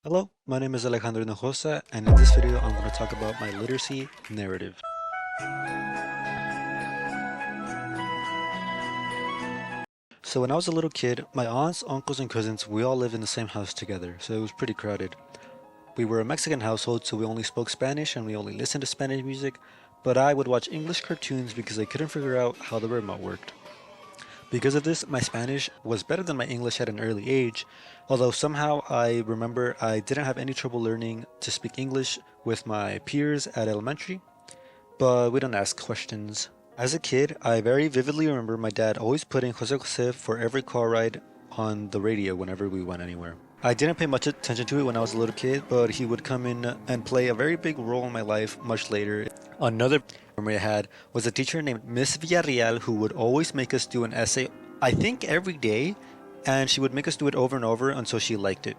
Hello, my name is Alejandro Hinojosa, and in this video I'm going to talk about my literacy narrative. So when I was a little kid, my aunts, uncles, and cousins, we all lived in the same house together, so it was pretty crowded. We were a Mexican household, so we only spoke Spanish and we only listened to Spanish music, but I would watch English cartoons because I couldn't figure out how the remote worked. Because of this, my Spanish was better than my English at an early age, although somehow I remember I didn't have any trouble learning to speak English with my peers at elementary, but we don't ask questions. As a kid, I very vividly remember my dad always putting Jose Jose for every car ride on the radio whenever we went anywhere. I didn't pay much attention to it when I was a little kid, but he would come in and play a very big role in my life much later. Another memory I had was a teacher named Miss Villarreal who would always make us do an essay, I think every day, and she would make us do it over and over until she liked it.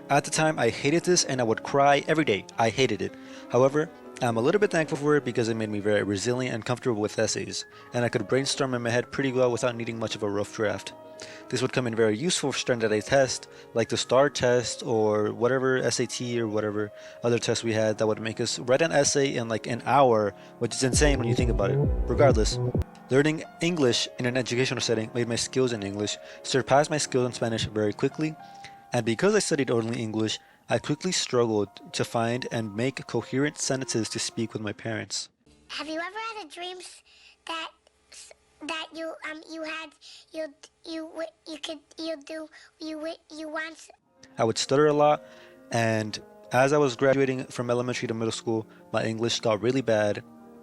At the time, I hated this and I would cry every day. I hated it. However, I'm a little bit thankful for it because it made me very resilient and comfortable with essays, and I could brainstorm in my head pretty well without needing much of a rough draft. This would come in very useful for standardized tests, like the STAR test or whatever SAT or whatever other test we had that would make us write an essay in like an hour, which is insane when you think about it. Regardless, learning English in an educational setting made my skills in English surpass my skills in Spanish very quickly, and because I studied only English, I quickly struggled to find and make coherent sentences to speak with my parents. Have you ever had a dream that you once? I would stutter a lot, and as I was graduating from elementary to middle school, my English got really bad,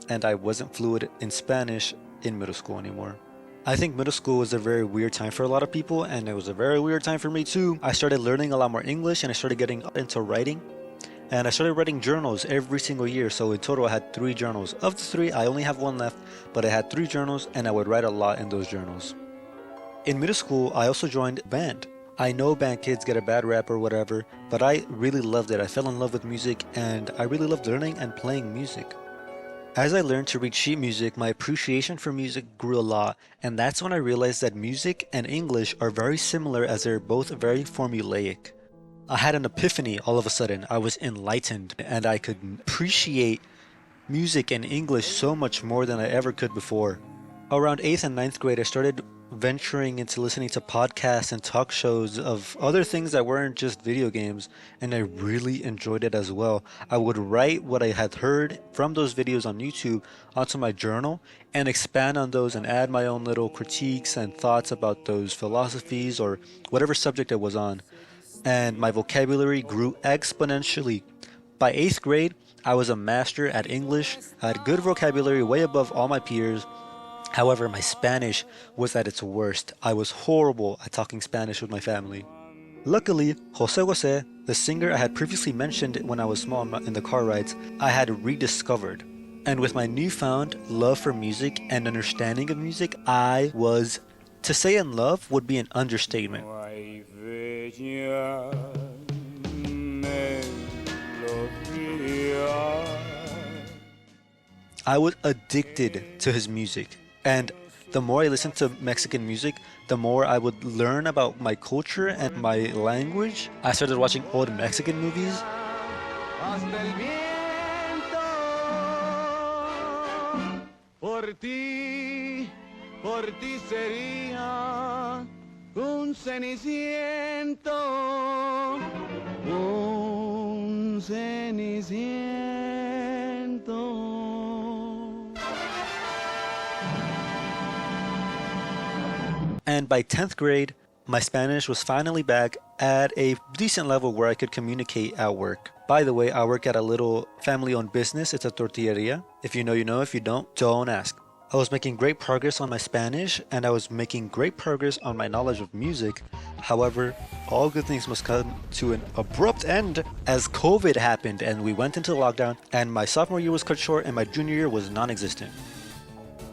and I wasn't fluent in Spanish in middle school anymore. I think middle school was a very weird time for a lot of people, and it was a very weird time for me too. I started learning a lot more English, and I started getting into writing, and I started writing journals every single year. So in total, I had 3 journals. Of the 3, I only have 1 left, but I had 3 journals, and I would write a lot in those journals. In middle school, I also joined band. I know band kids get a bad rap or whatever, but I really loved it. I fell in love with music, and I really loved learning and playing music. As I learned to read sheet music, my appreciation for music grew a lot, and that's when I realized that music and English are very similar as they're both very formulaic. I had an epiphany all of a sudden. I was enlightened, and I could appreciate music and English so much more than I ever could before. Around 8th and 9th grade, I started venturing into listening to podcasts and talk shows of other things that weren't just video games, and I really enjoyed it as well. I would write what I had heard from those videos on YouTube onto my journal and expand on those and add my own little critiques and thoughts about those philosophies or whatever subject it was on. And my vocabulary grew exponentially. By 8th grade, I was a master at English. I had good vocabulary way above all my peers. However, my Spanish was at its worst. I was horrible at talking Spanish with my family. Luckily, Jose Jose, the singer I had previously mentioned when I was small in the car rides, I had rediscovered. And with my newfound love for music and understanding of music, to say in love would be an understatement. I was addicted to his music. And the more I listened to Mexican music, the more I would learn about my culture and my language. I started watching old Mexican movies. Por ti sería un Ceniciento, un Ceniciento. And by 10th grade, my Spanish was finally back at a decent level where I could communicate at work. By the way, I work at a little family-owned business. It's a tortilleria. If you know, you know. If you don't ask. I was making great progress on my Spanish, and I was making great progress on my knowledge of music. However, all good things must come to an abrupt end as COVID happened and we went into lockdown, and my sophomore year was cut short and my junior year was non-existent.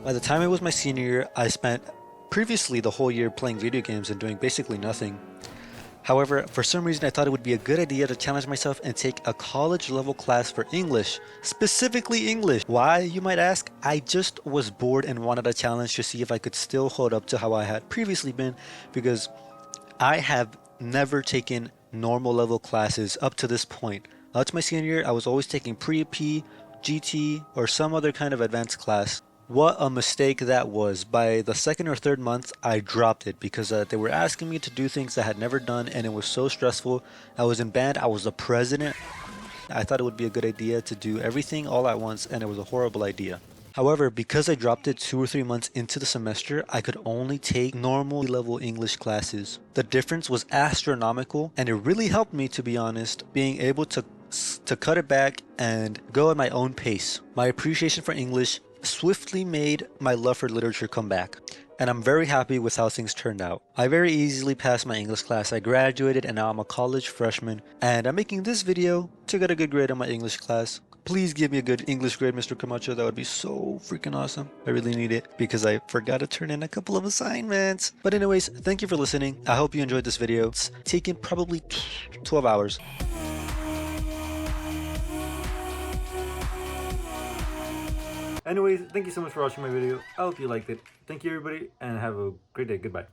By the time it was my senior year, I spent previously the whole year playing video games and doing basically nothing. However, for some reason I thought it would be a good idea to challenge myself and take a college level class for English, specifically English. Why, you might ask? I just was bored and wanted a challenge to see if I could still hold up to how I had previously been, because I have never taken normal level classes up to this point. Up to my senior year, I was always taking pre-P, GT, or some other kind of advanced class. What a mistake that was. By the second or third month, I dropped it because they were asking me to do things I had never done, and it was so stressful. I was in band, I was the president. I thought it would be a good idea to do everything all at once, and it was a horrible idea. However, because I dropped it 2 or 3 months into the semester, I could only take normal level English classes. The difference was astronomical, and it really helped me, to be honest, being able to cut it back and go at my own pace. My appreciation for English swiftly made my love for literature come back, and I'm very happy with how things turned out. I very easily passed my English class, I graduated, and now I'm a college freshman, and I'm making this video to get a good grade on my English class. Please give me a good English grade, Mr. Camacho. That would be so freaking awesome. I really need it because I forgot to turn in a couple of assignments. But anyways, thank you for listening. I hope you enjoyed this video. It's taken probably 12 hours. Anyways, thank you so much for watching my video. I hope you liked it. Thank you everybody and have a great day. Goodbye.